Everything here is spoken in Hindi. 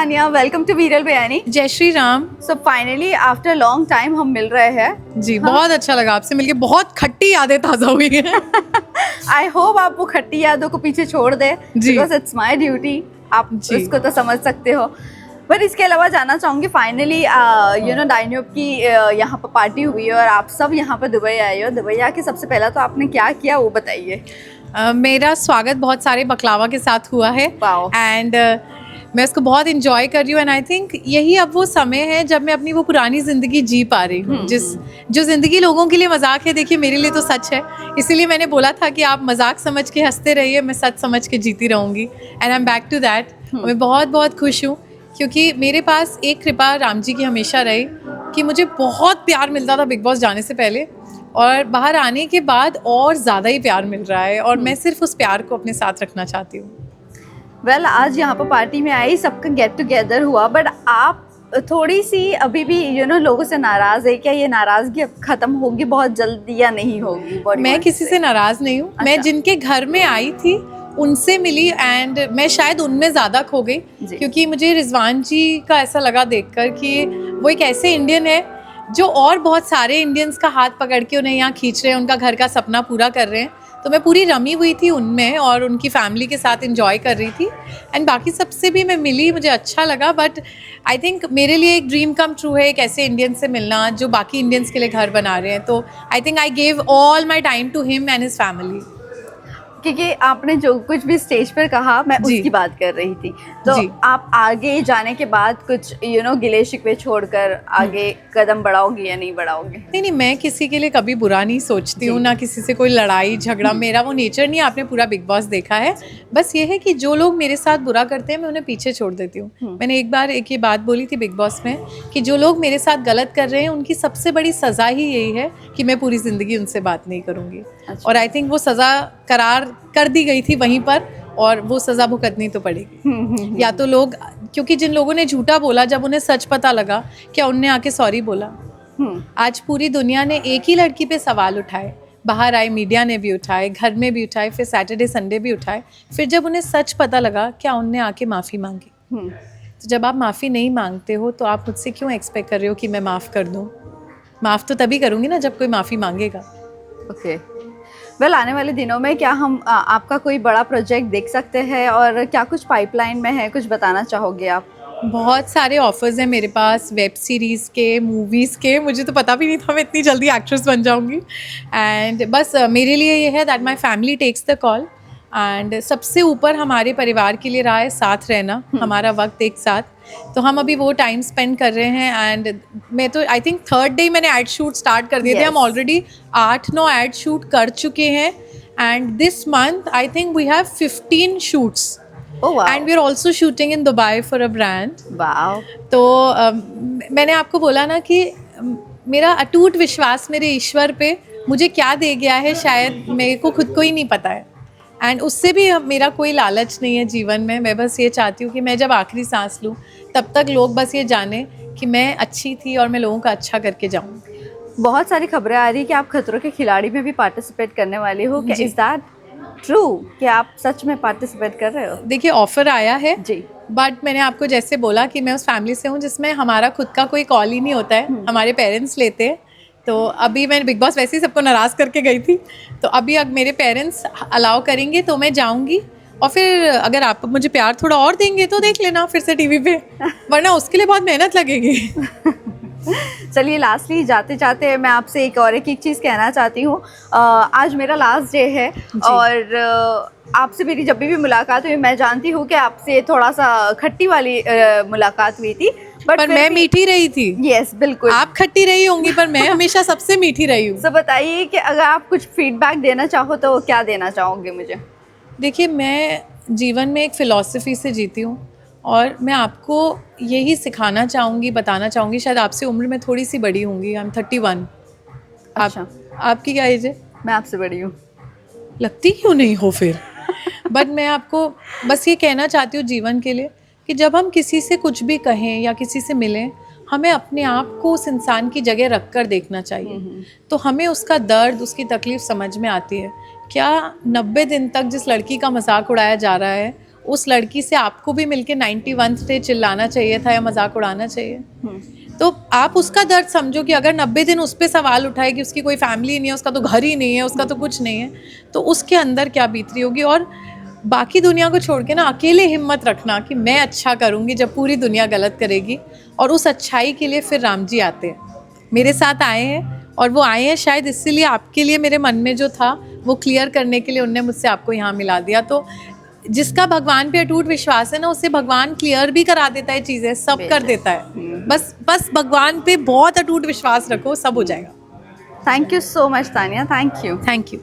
तानिया, वेलकम टू वीरल बयानी। जय Shri Ram. So finally after long time हम मिल रहे हैं जी बहुत अच्छा लगा आपसे मिलके, बहुत खट्टी यादें ताज़ा हुई हैं। आई होप आप वो खट्टी यादों को पीछे छोड़ दे, जी। Because it's my duty. आप जी। उसको तो समझ सकते हो। पर इसके अलावा जानना चाहूँगी, फाइनली यू नो डाइन्यूब की यहाँ पर पार्टी हुई है और आप सब यहाँ पर दुबई आए हो। दुबई आके सबसे पहला तो आपने क्या किया वो बताइए। मेरा स्वागत बहुत सारे बकलावा के साथ हुआ है Wow. एंड मैं उसको बहुत इंजॉय कर रही हूँ। एंड आई थिंक यही अब वो समय है जब मैं अपनी वो पुरानी ज़िंदगी जी पा रही हूँ, जो ज़िंदगी लोगों के लिए मजाक है, देखिए मेरे लिए तो सच है। इसीलिए मैंने बोला था कि आप मजाक समझ के हंसते रहिए, मैं सच समझ के जीती रहूँगी। And I am back to that. मैं बहुत बहुत खुश हूँ क्योंकि मेरे पास एक कृपा राम जी की हमेशा रही कि मुझे बहुत प्यार मिलता था बिग बॉस जाने से पहले, और बाहर आने के बाद और ज़्यादा ही प्यार मिल रहा है और मैं सिर्फ उस प्यार को अपने साथ रखना चाहती हूँ। वेल, आज यहाँ पर पार्टी में आई, सबका गेट टुगेदर हुआ, बट आप थोड़ी सी अभी भी यू नो लोगों से नाराज है। क्या ये नाराजगी अब खत्म होगी बहुत जल्दी या नहीं होगी? मैं किसी से नाराज नहीं हूँ। मैं जिनके घर में आई थी उनसे मिली एंड मैं शायद उनमें ज़्यादा खो गई क्योंकि मुझे रिजवान जी का ऐसा लगा देखकर कि वो एक ऐसे इंडियन है जो और बहुत सारे इंडियंस का हाथ पकड़ के उन्हें यहाँ खींच रहे हैं, उनका घर का सपना पूरा कर रहे हैं। तो मैं पूरी रमी हुई थी उनमें और उनकी फैमिली के साथ एंजॉय कर रही थी एंड बाकी सबसे भी मैं मिली, मुझे अच्छा लगा। बट आई थिंक मेरे लिए एक ड्रीम कम ट्रू है एक ऐसे इंडियन से मिलना जो बाकी इंडियंस के लिए घर बना रहे हैं। तो I think I gave all my time to him and his family. क्योंकि आपने जो कुछ भी स्टेज पर कहा मैं उसकी बात कर रही थी। तो आप आगे जाने के बाद कुछ यू नो गिले शिकवे छोड़कर आगे कदम बढ़ाओगे या नहीं बढ़ाओगे? नहीं, मैं किसी के लिए कभी बुरा नहीं सोचती हूँ, ना किसी से कोई लड़ाई झगड़ा, मेरा वो नेचर नहीं है। आपने पूरा बिग बॉस देखा है। बस ये है कि जो लोग मेरे साथ बुरा करते हैं मैं उन्हें पीछे छोड़ देती हूँ। मैंने एक बार ये बात बोली थी बिग बॉस में कि जो लोग मेरे साथ गलत कर रहे हैं उनकी सबसे बड़ी सज़ा ही यही है कि मैं पूरी ज़िंदगी उनसे बात नहीं करूँगी। और आई थिंक वो सज़ा करार कर दी गई थी वहीं पर और वो सज़ा भुगतनी तो पड़ेगी। या तो लोग, क्योंकि जिन लोगों ने झूठा बोला जब उन्हें सच पता लगा, क्या उनने आके सॉरी बोला? आज पूरी दुनिया ने एक ही लड़की पे सवाल उठाए, बाहर आए, मीडिया ने भी उठाए, घर में भी उठाए, फिर सैटरडे संडे भी उठाए। फिर जब उन्हें सच पता लगा, क्या उनने आके माफ़ी मांगी? तो जब आप माफ़ी नहीं मांगते हो तो आप मुझसे क्यों एक्सपेक्ट कर रहे हो कि मैं माफ़ कर दूँ? माफ़ तो तभी करूँगी ना जब कोई माफ़ी मांगेगा। ओके। वेल, आने वाले दिनों में क्या हम आपका कोई बड़ा प्रोजेक्ट देख सकते हैं और क्या कुछ पाइपलाइन में है, कुछ बताना चाहोगे आप? बहुत सारे ऑफर्स हैं मेरे पास, वेब सीरीज़ के, मूवीज़ के। मुझे तो पता भी नहीं था मैं इतनी जल्दी एक्ट्रेस बन जाऊंगी। एंड बस मेरे लिए ये है that my family takes the call and सबसे ऊपर हमारे परिवार के लिए रहा है साथ रहना, हमारा वक्त एक साथ। तो हम अभी वो टाइम स्पेंड कर रहे हैं एंड मैं तो आई थिंक थर्ड डे मैंने ऐड शूट स्टार्ट कर दिए थे। हम ऑलरेडी 8-9 ऐड शूट कर चुके हैं and this month I think we have 15 shoots and we are also shooting in Dubai for a brand. तो मैंने आपको बोला ना कि मेरा अटूट विश्वास मेरे ईश्वर पे मुझे क्या दे गया है शायद मेरे को खुद को ही नहीं पता है। एंड उससे भी मेरा कोई लालच नहीं है जीवन में। मैं बस ये चाहती हूँ कि मैं जब आखिरी सांस लूँ तब तक लोग बस ये जाने कि मैं अच्छी थी और मैं लोगों का अच्छा करके जाऊँ। बहुत सारी खबरें आ रही कि आप खतरों के खिलाड़ी में भी पार्टिसिपेट करने वाली हो। क्या इज दैट ट्रू कि आप सच में पार्टिसिपेट कर रहे हो? देखिए, ऑफर आया है जी, बट मैंने आपको जैसे बोला कि मैं उस फैमिली से हूँ जिसमें हमारा खुद का कोई कॉल ही नहीं होता है, हमारे पेरेंट्स लेते हैं। तो अभी मैं बिग बॉस वैसे ही सबको नाराज़ करके गई थी, तो अभी अब मेरे पेरेंट्स अलाउ करेंगे तो मैं जाऊँगी। और फिर अगर आप मुझे प्यार थोड़ा और देंगे तो देख लेना फिर से टीवी पे, वरना उसके लिए बहुत मेहनत लगेगी। चलिए, लास्टली जाते जाते मैं आपसे एक चीज़ कहना चाहती हूँ। आज मेरा लास्ट डे है और आपसे मेरी जब भी मुलाकात हुई, मैं जानती हूँ कि आपसे थोड़ा सा खट्टी वाली मुलाकात हुई थी, पर मैं मीठी रही थी। यस, बिल्कुल। आप खट्टी रही होंगी पर मैं हमेशा सबसे मीठी रही हूँ। तो बताइए कि अगर आप कुछ फीडबैक देना चाहो तो क्या देना चाहोगे मुझे? देखिए, मैं जीवन में एक फ़िलॉसफी से जीती हूँ और मैं आपको यही सिखाना चाहूँगी, बताना चाहूँगी। शायद आपसे उम्र में थोड़ी सी बड़ी होंगी, आई एम 31। अच्छा। आपकी क्या एज है? मैं आपसे बड़ी हूँ। लगती क्यों नहीं हो फिर? बट मैं आपको बस ये कहना चाहती हूँ जीवन के लिए कि जब हम किसी से कुछ भी कहें या किसी से मिलें, हमें अपने आप को उस इंसान की जगह रख कर देखना चाहिए। तो हमें उसका दर्द, उसकी तकलीफ़ समझ में आती है। क्या 90 दिन तक जिस लड़की का मजाक उड़ाया जा रहा है उस लड़की से आपको भी मिलके 91th डे चिल्लाना चाहिए था या मजाक उड़ाना चाहिए? तो आप उसका दर्द समझो कि अगर 90 दिन उस पर सवाल उठाए कि उसकी कोई फैमिली नहीं है, उसका तो घर ही नहीं है, उसका तो कुछ नहीं है, तो उसके अंदर क्या बीत रही होगी। और बाकी दुनिया को छोड़ के ना अकेले हिम्मत रखना कि मैं अच्छा करूँगी जब पूरी दुनिया गलत करेगी। और उस अच्छाई के लिए फिर राम जी आते हैं, मेरे साथ आए हैं, और वो आए हैं शायद इसीलिए आपके लिए मेरे मन में जो था वो क्लियर करने के लिए उनने मुझसे आपको यहाँ मिला दिया। तो जिसका भगवान पे अटूट विश्वास है ना, उसे भगवान क्लियर भी करा देता है, चीज़ें सब कर देता है। बस भगवान पे बहुत अटूट विश्वास रखो, सब हो जाएगा। Thank you so much Tania, thank you. Thank you.